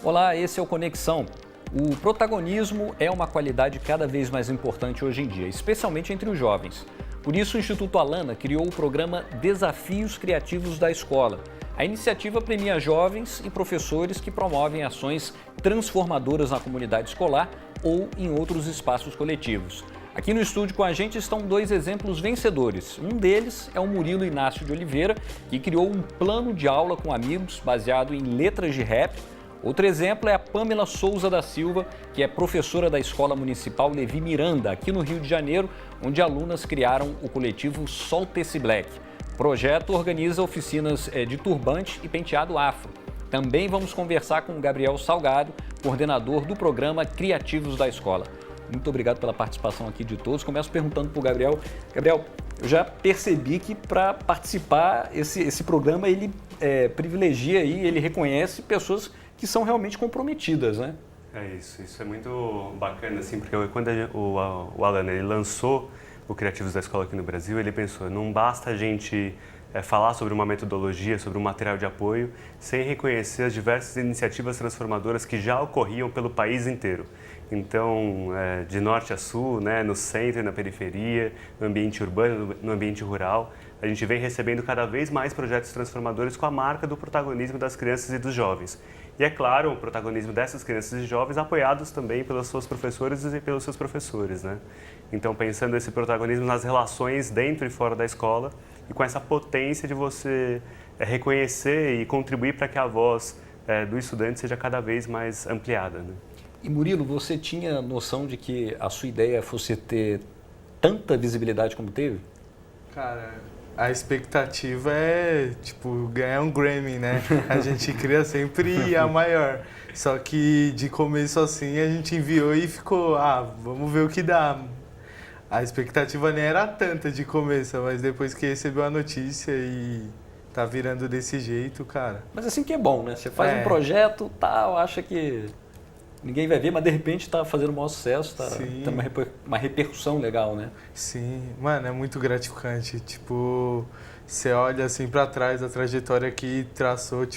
Olá, esse é o Conexão. O protagonismo é uma qualidade cada vez mais importante hoje em dia, especialmente entre os jovens. Por isso, o Instituto Alana criou o programa Desafios Criativos da Escola. A iniciativa premia jovens e professores que promovem ações transformadoras na comunidade escolar ou em outros espaços coletivos. Aqui no estúdio com a gente estão dois exemplos vencedores. Um deles é o Murilo Inácio de Oliveira, que criou um plano de aula com amigos baseado em letras de rap. Outro exemplo é a Pamela Souza da Silva, que é professora da Escola Municipal Levi Miranda, aqui no Rio de Janeiro, onde alunas criaram o coletivo Solta-esse Black. O projeto organiza oficinas de turbante e penteado afro. Também vamos conversar com o Gabriel Salgado, coordenador do programa Criativos da Escola. Muito obrigado pela participação aqui de todos. Começo perguntando para o Gabriel. Gabriel, eu já percebi que para participar, esse programa ele privilegia e ele reconhece pessoas que são realmente comprometidas, né? Isso é muito bacana, assim, porque quando o Alana ele lançou o Criativos da Escola aqui no Brasil, ele pensou, não basta a gente falar sobre uma metodologia, sobre um material de apoio, sem reconhecer as diversas iniciativas transformadoras que já ocorriam pelo país inteiro. Então, de norte a sul, né, no centro e na periferia, no ambiente urbano, no ambiente rural, a gente vem recebendo cada vez mais projetos transformadores com a marca do protagonismo das crianças e dos jovens. E é claro, o protagonismo dessas crianças e jovens apoiados também pelas suas professoras e pelos seus professores, né? Então, pensando esse protagonismo nas relações dentro e fora da escola e com essa potência de você reconhecer e contribuir para que a voz do estudante seja cada vez mais ampliada, né? E Murilo, você tinha noção de que a sua ideia fosse ter tanta visibilidade como teve? Cara, a expectativa é, ganhar um Grammy, né? A gente cria sempre a maior. Só que de começo assim a gente enviou e ficou, vamos ver o que dá. A expectativa nem era tanta de começo, mas depois que recebeu a notícia e tá virando desse jeito, cara. Mas assim que é bom, né? Você faz um projeto, tal, acha que ninguém vai ver, mas de repente está fazendo o maior sucesso, tem uma repercussão legal, né? Sim, mano, é muito gratificante. Você olha assim pra trás, a trajetória que traçou,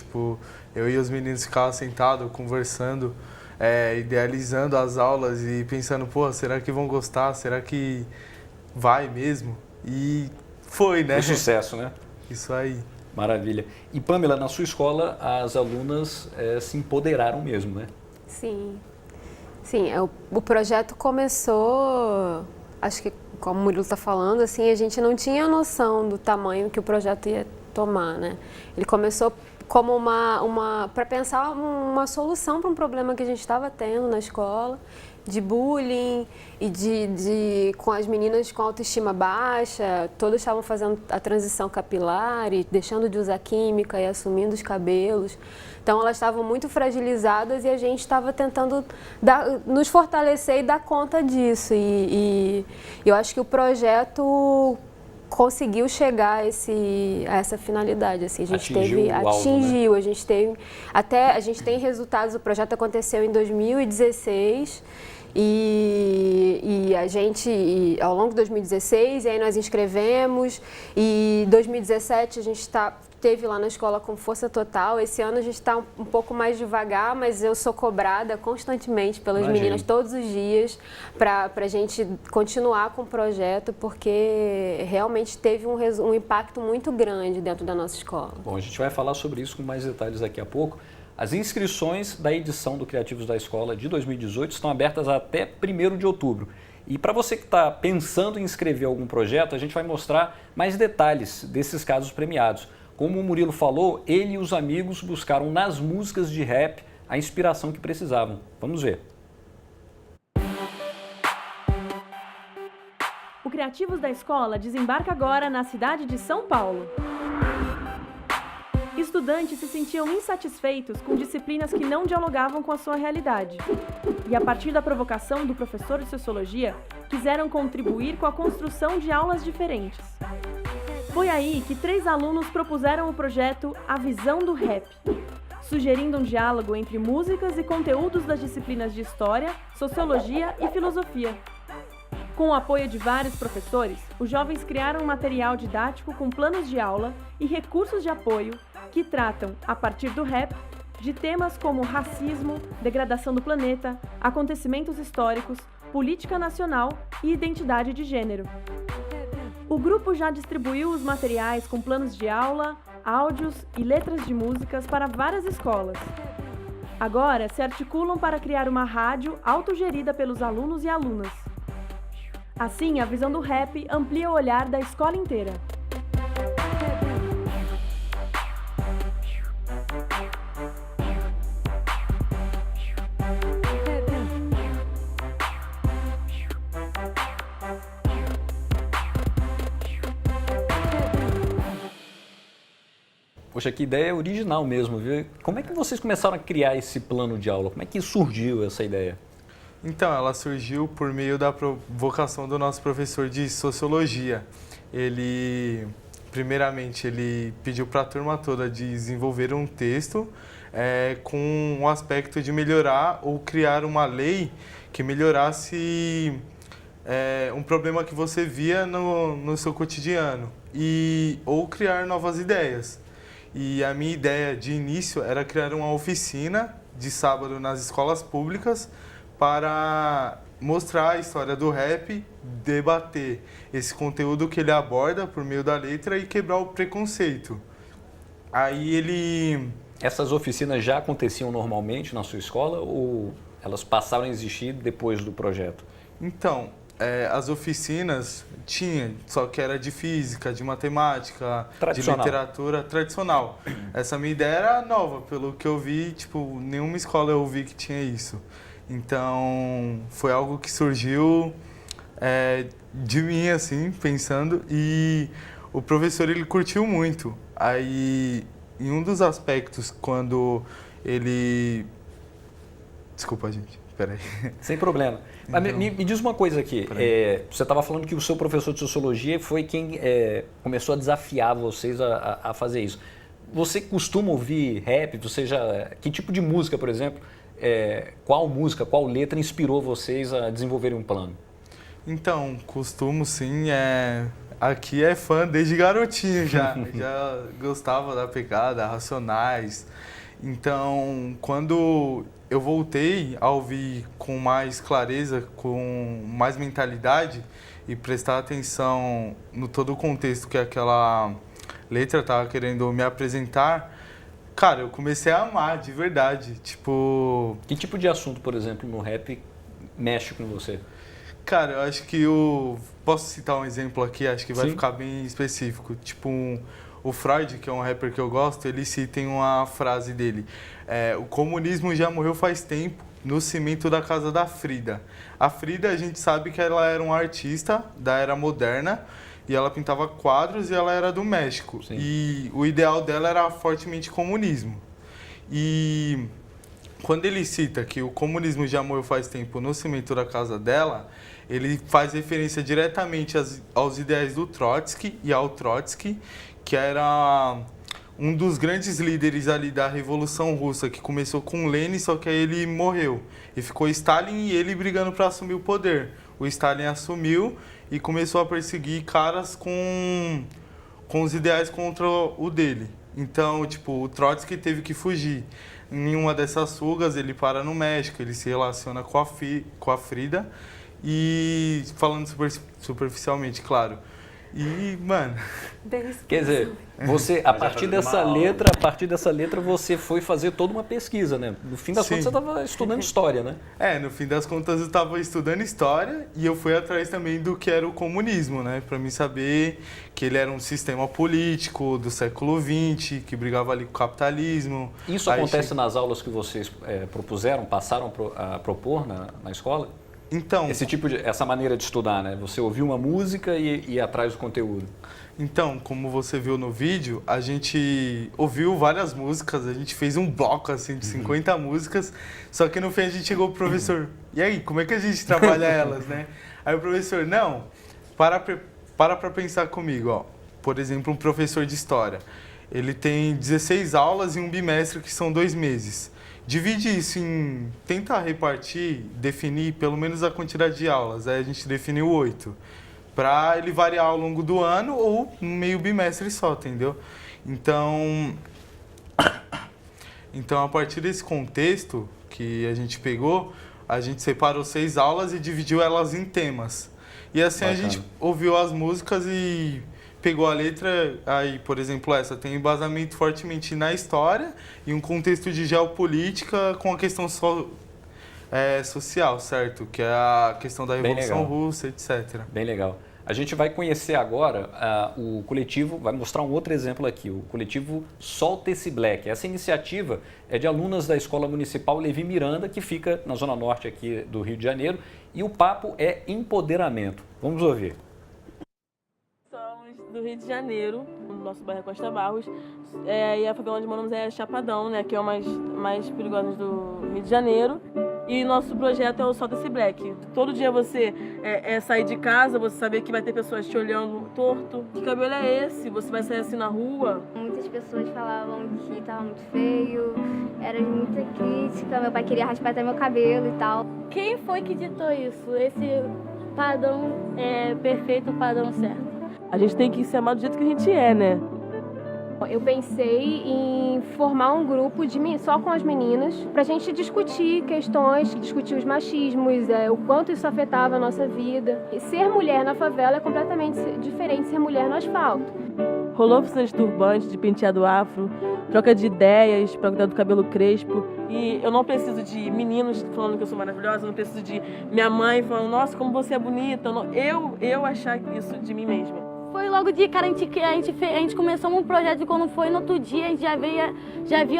eu e os meninos ficavam sentados, conversando, idealizando as aulas e pensando, será que vão gostar? Será que vai mesmo? E foi, né? Foi sucesso, né? Isso aí. Maravilha. E Pamela, na sua escola, as alunas se empoderaram mesmo, né? Sim, o projeto começou, acho que como o Murilo está falando, assim, a gente não tinha noção do tamanho que o projeto ia tomar, né? Ele começou como para pensar uma solução para um problema que a gente estava tendo na escola, de bullying e com as meninas com autoestima baixa, todas estavam fazendo a transição capilar e deixando de usar química e assumindo os cabelos. Então elas estavam muito fragilizadas e a gente estava tentando nos fortalecer e dar conta disso. E eu acho que o projeto conseguiu chegar a essa finalidade. Assim, a gente atingiu, né? A gente tem resultados. O projeto aconteceu em 2016 e a gente, ao longo de 2016, e aí nós inscrevemos, e em 2017 a gente teve lá na escola com força total. Esse ano a gente está um pouco mais devagar, mas eu sou cobrada constantemente pelas meninas todos os dias para a gente continuar com o projeto, porque realmente teve um impacto muito grande dentro da nossa escola. Bom, a gente vai falar sobre isso com mais detalhes daqui a pouco. As inscrições da edição do Criativos da Escola de 2018 estão abertas até 1º de outubro. E para você que está pensando em inscrever algum projeto, a gente vai mostrar mais detalhes desses casos premiados. Como o Murilo falou, ele e os amigos buscaram nas músicas de rap a inspiração que precisavam. Vamos ver. O Criativos da Escola desembarca agora na cidade de São Paulo. Estudantes se sentiam insatisfeitos com disciplinas que não dialogavam com a sua realidade. E a partir da provocação do professor de Sociologia, quiseram contribuir com a construção de aulas diferentes. Foi aí que 3 alunos propuseram o projeto A Visão do Rap, sugerindo um diálogo entre músicas e conteúdos das disciplinas de História, Sociologia e Filosofia. Com o apoio de vários professores, os jovens criaram um material didático com planos de aula e recursos de apoio que tratam, a partir do rap, de temas como racismo, degradação do planeta, acontecimentos históricos, política nacional e identidade de gênero. O grupo já distribuiu os materiais com planos de aula, áudios e letras de músicas para várias escolas. Agora se articulam para criar uma rádio autogerida pelos alunos e alunas. Assim, a visão do rap amplia o olhar da escola inteira. Poxa, que ideia original mesmo, viu? Como é que vocês começaram a criar esse plano de aula? Como é que surgiu essa ideia? Então, ela surgiu por meio da provocação do nosso professor de Sociologia. Primeiramente, ele pediu para a turma toda desenvolver um texto com o aspecto de melhorar ou criar uma lei que melhorasse um problema que você via no seu cotidiano ou criar novas ideias. E a minha ideia de início era criar uma oficina de sábado nas escolas públicas para mostrar a história do rap, debater esse conteúdo que ele aborda por meio da letra e quebrar o preconceito. Essas oficinas já aconteciam normalmente na sua escola ou elas passaram a existir depois do projeto? Então, as oficinas tinha, só que era de física, de matemática, de literatura tradicional. Essa minha ideia era nova, pelo que eu vi, nenhuma escola eu vi que tinha isso. Então, foi algo que surgiu de mim, assim, pensando, e o professor, ele curtiu muito. Aí, em um dos aspectos, quando ele... Desculpa, gente. Peraí. Sem problema. Mas me diz uma coisa aqui. Você estava falando que o seu professor de Sociologia foi quem começou a desafiar vocês a fazer isso. Você costuma ouvir rap? Que tipo de música, por exemplo, qual música, qual letra inspirou vocês a desenvolverem um plano? Então, costumo sim. Aqui é fã desde garotinho já. Já gostava da pegada, Racionais. Então, quando eu voltei a ouvir com mais clareza, com mais mentalidade e prestar atenção no todo o contexto que aquela letra estava querendo me apresentar, cara, eu comecei a amar de verdade. Que tipo de assunto, por exemplo, no rap mexe com você? Cara, eu acho que posso citar um exemplo aqui, acho que vai ficar bem específico. O Freud, que é um rapper que eu gosto, ele cita em uma frase dele: o comunismo já morreu faz tempo no cimento da casa da Frida. A Frida, a gente sabe que ela era uma artista da era moderna e ela pintava quadros e ela era do México. Sim. E o ideal dela era fortemente comunismo. E quando ele cita que o comunismo já morreu faz tempo no cimento da casa dela, ele faz referência diretamente aos ideais do Trotsky e ao Trotsky, que era um dos grandes líderes ali da Revolução Russa, que começou com Lenin, só que aí ele morreu. E ficou Stalin e ele brigando para assumir o poder. O Stalin assumiu e começou a perseguir caras com os ideais contra o dele. Então, o Trotsky teve que fugir. Em uma dessas fugas, ele para no México, ele se relaciona com a Frida. E falando superficialmente, claro. E, mano... Quer dizer, você, a partir dessa letra, você foi fazer toda uma pesquisa, né? No fim das contas, você estava estudando história, né? No fim das contas, eu estava estudando história e eu fui atrás também do que era o comunismo, né? Para mim saber que ele era um sistema político do século XX, que brigava ali com o capitalismo. Isso acontece nas aulas que vocês passaram a propor na escola? Então, essa maneira de estudar, né? Você ouviu uma música e ir atrás do conteúdo. Então, como você viu no vídeo, a gente ouviu várias músicas, a gente fez um bloco assim de 50 músicas, só que no fim a gente chegou pro professor: e aí, como é que a gente trabalha elas, né? Aí o professor: não, para pensar comigo, ó. Por exemplo, um professor de história, ele tem 16 aulas em um bimestre, que são 2 meses. Divide isso em tentar repartir, definir pelo menos a quantidade de aulas. Aí a gente definiu 8. Para ele variar ao longo do ano ou meio bimestre só, entendeu? Então, Então, a partir desse contexto que a gente pegou, a gente separou 6 aulas e dividiu elas em temas. E assim Bacana. a gente ouviu as músicas e pegou a letra, aí, por exemplo, essa tem embasamento fortemente na história e um contexto de geopolítica com a questão social, certo? Que é a questão da Revolução Russa, etc. Bem legal. A gente vai conhecer agora o coletivo, vai mostrar um outro exemplo aqui, o coletivo Solta Esse Black. Essa iniciativa é de alunas da Escola Municipal Levi Miranda, que fica na zona norte aqui do Rio de Janeiro, e o papo é empoderamento. Vamos ouvir. Somos do Rio de Janeiro, no nosso bairro Costa Barros, e a favela onde moramos é Chapadão, né, que é uma das mais perigosas do Rio de Janeiro. E nosso projeto é o Solta Esse Black. Todo dia você sair de casa, você saber que vai ter pessoas te olhando torto. Que cabelo é esse? Você vai sair assim na rua? Muitas pessoas falavam que estava muito feio, era muita crítica, meu pai queria raspar até meu cabelo e tal. Quem foi que ditou isso? Esse padrão é perfeito, o padrão certo. A gente tem que se amar do jeito que a gente é, né? Eu pensei em formar um grupo só com as meninas para a gente discutir questões, discutir os machismos, o quanto isso afetava a nossa vida. E ser mulher na favela é completamente diferente de ser mulher no asfalto. Rolou oficina de turbante, de penteado afro, troca de ideias para cuidar do cabelo crespo. E eu não preciso de meninos falando que eu sou maravilhosa, eu não preciso de minha mãe falando, nossa, como você é bonita. Eu achar isso de mim mesma. Foi logo de cara, a gente começou um projeto e quando foi no outro dia a gente já via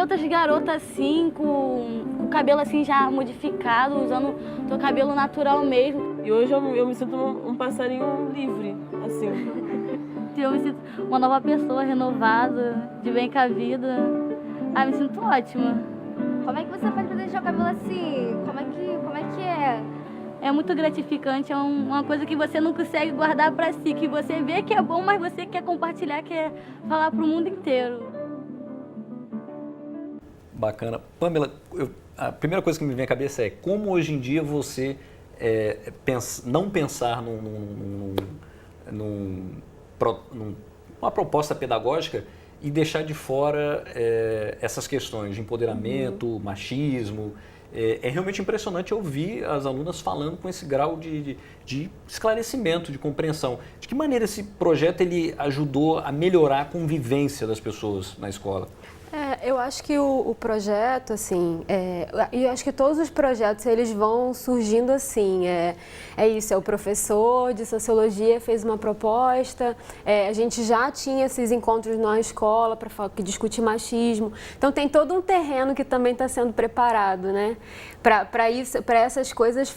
outras garotas assim, com o cabelo assim já modificado, usando o cabelo natural mesmo. E hoje eu me sinto um passarinho livre, assim. Eu me sinto uma nova pessoa, renovada, de bem com a vida. Me sinto ótima. Como é que você faz pra deixar o cabelo assim? Como é que é? É muito gratificante, é uma coisa que você não consegue guardar pra si, que você vê que é bom, mas você quer compartilhar, quer falar pro mundo inteiro. Bacana. Pamela, a primeira coisa que me vem à cabeça é como hoje em dia você não pensar numa proposta pedagógica e deixar de fora essas questões de empoderamento, machismo. É realmente impressionante ouvir as alunas falando com esse grau de esclarecimento, de compreensão. De que maneira esse projeto ele ajudou a melhorar a convivência das pessoas na escola? Eu acho que o projeto, assim, eu acho que todos os projetos eles vão surgindo assim, o professor de sociologia fez uma proposta, a gente já tinha esses encontros na escola para discutir machismo, então tem todo um terreno que também está sendo preparado, né, para essas coisas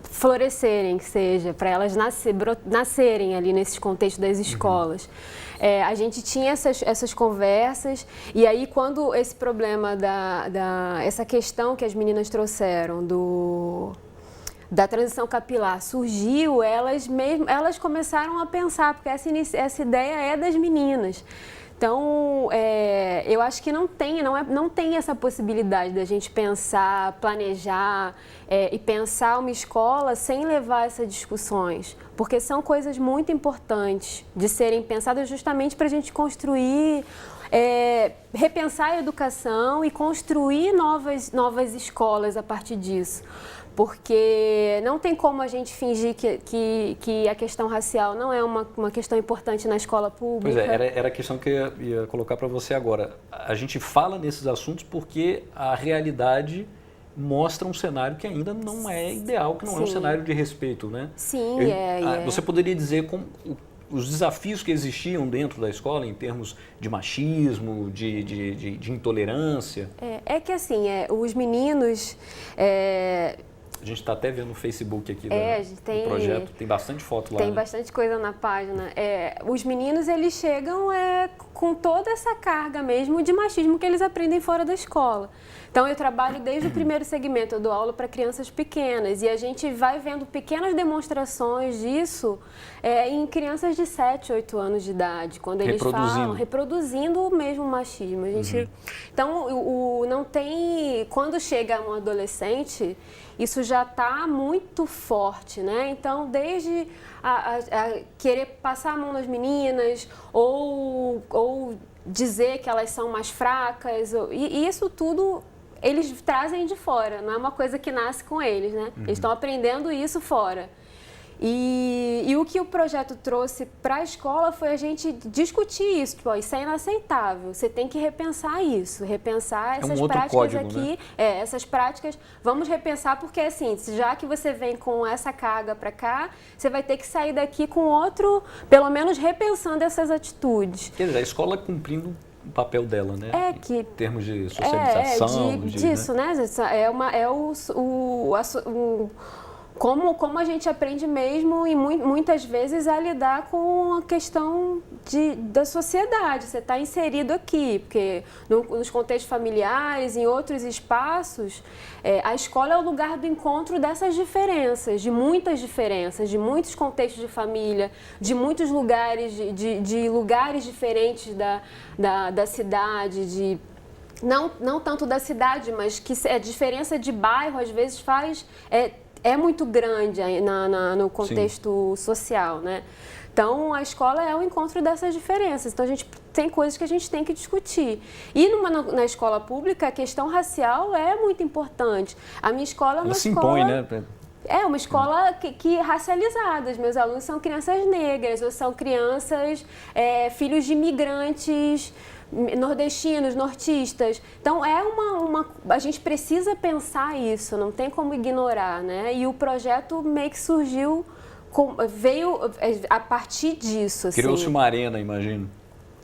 florescerem, que seja, para elas nascerem ali nesse contexto das escolas. A gente tinha essas conversas e aí quando esse problema essa questão que as meninas trouxeram da transição capilar surgiu, elas começaram a pensar, porque essa ideia é das meninas. Então, eu acho que não tem essa possibilidade da gente pensar, planejar e pensar uma escola sem levar essas discussões, porque são coisas muito importantes de serem pensadas justamente para a gente construir, repensar a educação e construir novas escolas a partir disso. Porque não tem como a gente fingir que a questão racial não é uma questão importante na escola pública. Pois era a questão que eu ia colocar para você agora. A gente fala nesses assuntos porque a realidade mostra um cenário que ainda não é ideal, que não é um cenário de respeito, né? Sim, Você poderia dizer como os desafios que existiam dentro da escola em termos de machismo, de intolerância? É que assim, os meninos... A gente está até vendo no Facebook aqui do projeto, tem bastante foto lá. Tem né? bastante coisa na página. Os meninos, eles chegam com toda essa carga mesmo de machismo que eles aprendem fora da escola. Então, eu trabalho desde o primeiro segmento, eu dou aula para crianças pequenas e a gente vai vendo pequenas demonstrações disso em crianças de 7, 8 anos de idade, quando eles falam, reproduzindo o mesmo machismo. A gente, Então, não tem... Quando chega um adolescente, isso já está muito forte, né? Então, desde a querer passar a mão nas meninas ou dizer que elas são mais fracas, e isso tudo eles trazem de fora, não é uma coisa que nasce com eles, né? Eles estão aprendendo isso fora. E o que o projeto trouxe para a escola foi a gente discutir isso. Tipo, isso é inaceitável, você tem que repensar isso, repensar essas práticas código, aqui. né? Essas práticas, vamos repensar porque assim, já que você vem com essa carga para cá, você vai ter que sair daqui com outro, pelo menos repensando essas atitudes. Quer dizer, a escola cumprindo o papel dela, né? Em termos de socialização. Disso, né? Como a gente aprende mesmo e muitas vezes a lidar com a questão da sociedade. Você está inserido aqui, porque nos contextos familiares, em outros espaços, a escola é o lugar do encontro dessas diferenças, de muitos contextos de família, de muitos lugares, de lugares diferentes da cidade, não tanto da cidade, mas que a diferença de bairro às vezes é muito grande no contexto social, né? Então, a escola é o encontro dessas diferenças. Então, tem coisas que a gente tem que discutir. E na escola pública, a questão racial é muito importante. A minha escola é uma escola... Ela se impõe, né? É uma escola que racializadas. Meus alunos são crianças negras, ou são crianças, filhos de imigrantes nordestinos, nortistas. Então, a gente precisa pensar isso, não tem como ignorar, né? E o projeto meio que veio a partir disso. Criou-se assim. uma arena, imagino,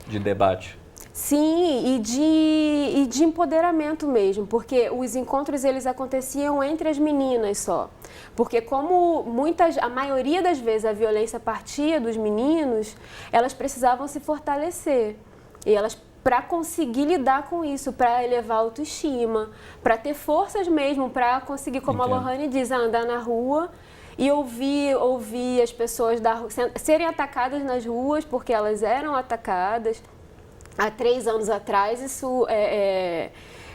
de debate. Sim, e de empoderamento mesmo, porque os encontros eles aconteciam entre as meninas só. Porque como a maioria das vezes a violência partia dos meninos, elas precisavam se fortalecer. E elas para conseguir lidar com isso, para elevar a autoestima, para ter forças mesmo, para conseguir, como a Lohane diz, andar na rua e ouvir as pessoas da rua, serem atacadas nas ruas, porque elas eram atacadas. Há 3 anos atrás, isso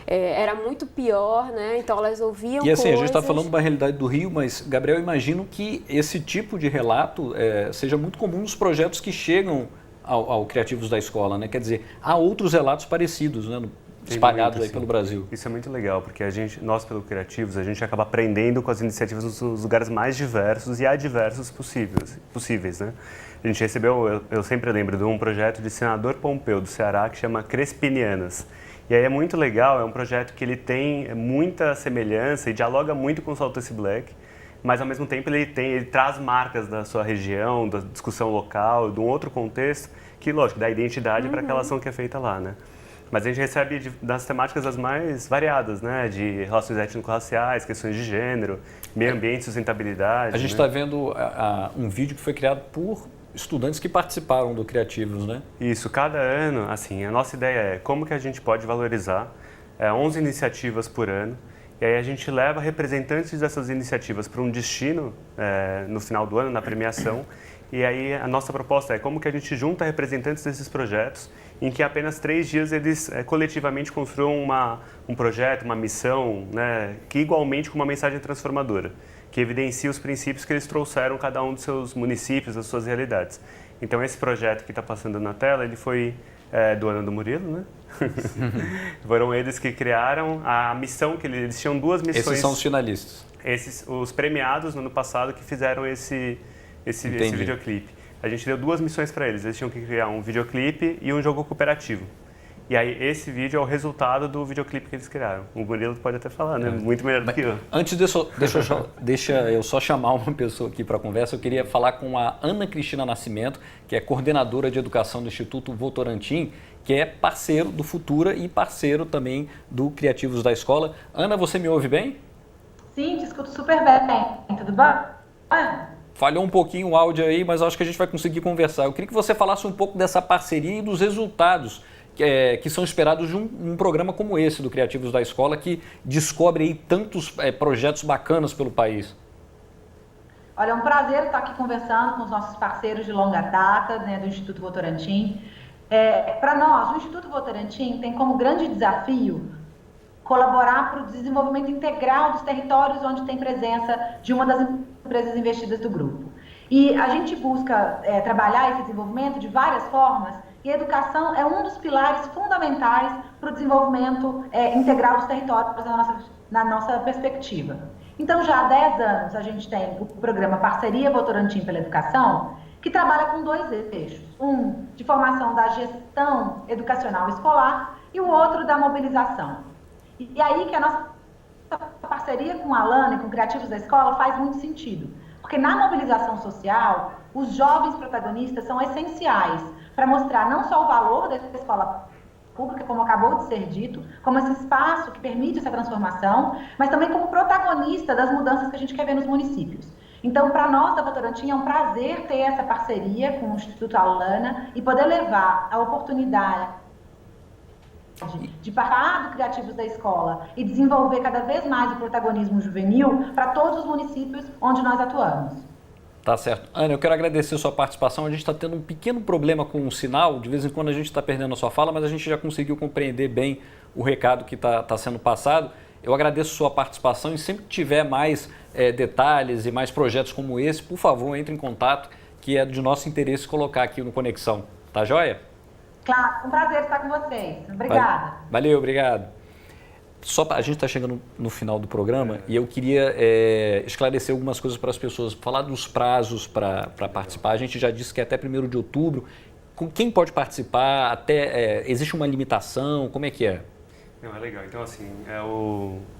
era muito pior, né? Então, elas ouviam E assim, coisas... a gente está falando de uma realidade do Rio, mas, Gabriel, eu imagino que esse tipo de relato seja muito comum nos projetos que chegam ao Criativos da Escola, né? Quer dizer, há outros relatos parecidos, né? Espalhados aí pelo Brasil. Isso é muito legal, porque nós pelo Criativos, a gente acaba aprendendo com as iniciativas nos lugares mais diversos e adversos possíveis, né? A gente recebeu, eu sempre lembro de um projeto de Senador Pompeu, do Ceará, que chama Crespinianas. E aí é muito legal, é um projeto que ele tem muita semelhança e dialoga muito com o Salto-se Black, mas ao mesmo tempo ele traz marcas da sua região, da discussão local, de um outro contexto, que lógico, dá identidade para aquela ação que é feita lá, né? Mas a gente recebe das temáticas as mais variadas, né? De relações étnico-raciais, questões de gênero, meio ambiente, sustentabilidade. A gente está vendo um vídeo que foi criado por estudantes que participaram do Criativos, né? Isso, cada ano, assim, a nossa ideia é como que a gente pode valorizar 11 iniciativas por ano. E aí a gente leva representantes dessas iniciativas para um destino no final do ano, na premiação. E aí a nossa proposta é como que a gente junta representantes desses projetos, em que apenas 3 dias eles coletivamente construam um projeto, uma missão, né, que igualmente com uma mensagem transformadora, que evidencia os princípios que eles trouxeram cada um dos seus municípios, das suas realidades. Então esse projeto que está passando na tela, ele foi do ano do Murilo, né? Foram eles que criaram a missão, que eles tinham 2 missões. Esses são os finalistas. Os premiados no ano passado que fizeram esse videoclipe. A gente deu 2 missões para eles. Eles tinham que criar um videoclipe e um jogo cooperativo. E aí esse vídeo é o resultado do videoclipe que eles criaram. O Murilo pode até falar, né? Muito melhor do que eu. Antes deixa eu só chamar uma pessoa aqui para a conversa. Eu queria falar com a Ana Cristina Nascimento, que é coordenadora de educação do Instituto Votorantim, que é parceiro do Futura e parceiro também do Criativos da Escola. Ana, você me ouve bem? Sim, te escuto super bem. Tudo bom? Falhou um pouquinho o áudio aí, mas acho que a gente vai conseguir conversar. Eu queria que você falasse um pouco dessa parceria e dos resultados que são esperados de um programa como esse do Criativos da Escola, que descobre aí tantos projetos bacanas pelo país. Olha, é um prazer estar aqui conversando com os nossos parceiros de longa data, né, do Instituto Votorantim. Para nós, o Instituto Votorantim tem como grande desafio colaborar para o desenvolvimento integral dos territórios onde tem presença de uma das empresas investidas do grupo. E a gente busca trabalhar esse desenvolvimento de várias formas, E a educação é um dos pilares fundamentais para o desenvolvimento integral dos territórios na nossa perspectiva. Então, já há 10 anos, a gente tem o programa Parceria Votorantim pela Educação, que trabalha com 2 eixos. Um de formação da gestão educacional escolar e o outro da mobilização. E aí que a nossa parceria com a Alana e com Criativos da Escola faz muito sentido. Porque na mobilização social, os jovens protagonistas são essenciais para mostrar não só o valor da escola pública, como acabou de ser dito, como esse espaço que permite essa transformação, mas também como protagonista das mudanças que a gente quer ver nos municípios. Então, para nós da Votorantim, é um prazer ter essa parceria com o Instituto Alana e poder levar a oportunidade de participar do Criativos da Escola e desenvolver cada vez mais o protagonismo juvenil para todos os municípios onde nós atuamos. Tá certo. Ana, eu quero agradecer a sua participação. A gente está tendo um pequeno problema com o sinal. De vez em quando a gente está perdendo a sua fala, mas a gente já conseguiu compreender bem o recado que está sendo passado. Eu agradeço a sua participação e sempre que tiver mais detalhes e mais projetos como esse, por favor, entre em contato, que é de nosso interesse colocar aqui no Conexão. Tá joia? Claro, um prazer estar com vocês. Obrigada. Valeu, obrigado. A gente está chegando no final do programa e eu queria esclarecer algumas coisas para as pessoas, falar dos prazos para participar. A gente já disse que é até 1º de outubro. Com quem pode participar? Existe uma limitação? Como é que é? Não, é legal. Então, assim,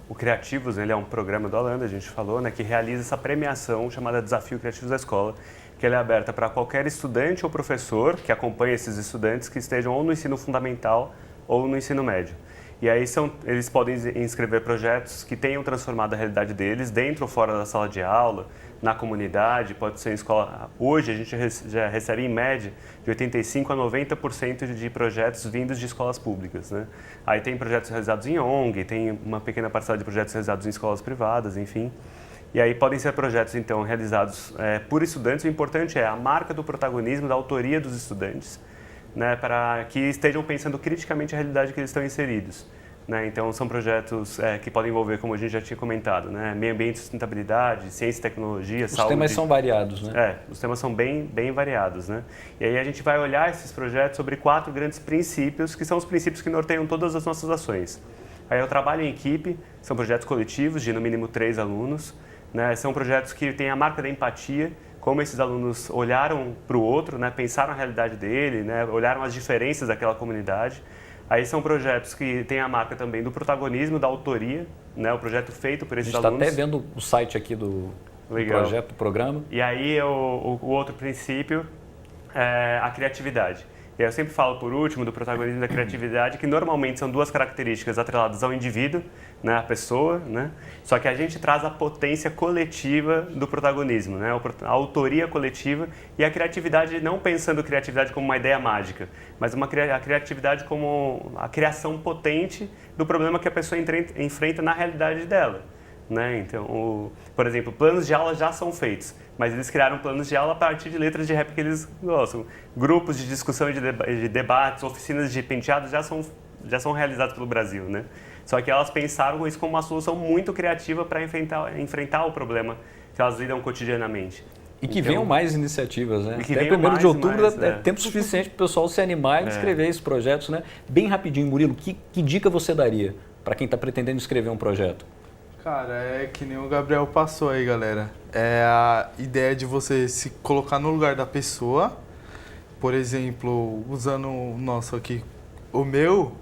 o Criativos, ele é um programa do Alanda, a gente falou, né, que realiza essa premiação chamada Desafio Criativos da Escola, que ela é aberta para qualquer estudante ou professor que acompanhe esses estudantes que estejam ou no ensino fundamental ou no ensino médio. E aí eles podem inscrever projetos que tenham transformado a realidade deles dentro ou fora da sala de aula, na comunidade, pode ser em escola. Hoje a gente já recebe em média de 85% a 90% de projetos vindos de escolas públicas, né? Aí tem projetos realizados em ONG, tem uma pequena parcela de projetos realizados em escolas privadas, enfim. E aí podem ser projetos, então, realizados por estudantes. O importante é a marca do protagonismo, da autoria dos estudantes, né, para que estejam pensando criticamente a realidade que eles estão inseridos. Né? Então, são projetos que podem envolver, como a gente já tinha comentado, né, meio ambiente e sustentabilidade, ciência e tecnologia, saúde. Os temas são variados, né? Os temas são bem variados, né? E aí a gente vai olhar esses projetos sobre 4 grandes princípios, que são os princípios que norteiam todas as nossas ações. Aí eu trabalho em equipe, são projetos coletivos de no mínimo 3 alunos, né? São projetos que têm a marca da empatia, como esses alunos olharam para o outro, né? Pensaram a realidade dele, né? Olharam as diferenças daquela comunidade. Aí são projetos que têm a marca também do protagonismo, da autoria, né? O projeto feito por esses alunos. A gente está até vendo o site aqui do projeto, do programa. E aí o outro princípio é a criatividade. E eu sempre falo, por último, do protagonismo da criatividade, que normalmente são 2 características atreladas ao indivíduo, né, à pessoa, né? Só que a gente traz a potência coletiva do protagonismo, né? A autoria coletiva e a criatividade, não pensando criatividade como uma ideia mágica, mas a criatividade como a criação potente do problema que a pessoa enfrenta na realidade dela. Né? Então, por exemplo, planos de aula já são feitos, mas eles criaram planos de aula a partir de letras de rap que eles gostam. Grupos de discussão e de debates, oficinas de penteados já são realizados pelo Brasil, né? Só que elas pensaram isso como uma solução muito criativa para enfrentar o problema que elas lidam cotidianamente. E que venham mais iniciativas, né? Até 1º de outubro é tempo suficiente para o pessoal se animar e descrever esses projetos, né? Bem rapidinho, Murilo, que dica você daria para quem está pretendendo escrever um projeto? Cara, é que nem o Gabriel passou aí, galera. É a ideia de você se colocar no lugar da pessoa. Por exemplo, usando o nosso aqui, o meu,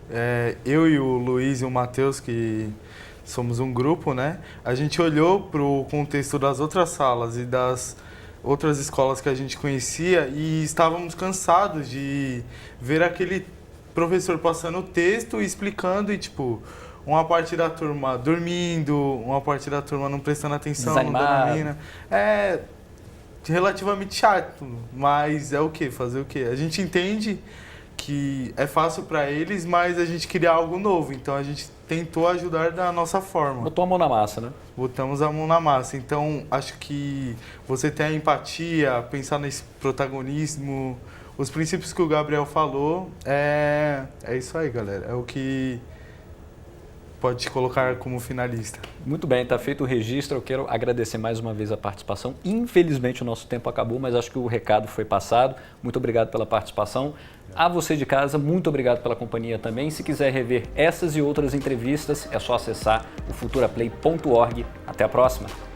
eu e o Luiz e o Matheus, que somos um grupo, né? A gente olhou para o contexto das outras salas e das outras escolas que a gente conhecia e estávamos cansados de ver aquele professor passando o texto e explicando e, tipo, uma parte da turma dormindo, uma parte da turma não prestando atenção, desanimado. Não dando a mina. É relativamente chato, mas é o quê? Fazer o quê? A gente entende que é fácil para eles, mas a gente queria algo novo, então a gente tentou ajudar da nossa forma. Botou a mão na massa, né? Botamos a mão na massa. Então, acho que você ter a empatia, pensar nesse protagonismo, os princípios que o Gabriel falou, é isso aí, galera. É o que pode te colocar como finalista. Muito bem, está feito o registro. Eu quero agradecer mais uma vez a participação. Infelizmente o nosso tempo acabou, mas acho que o recado foi passado. Muito obrigado pela participação. A você de casa, muito obrigado pela companhia também. Se quiser rever essas e outras entrevistas, é só acessar o futuraplay.org. Até a próxima!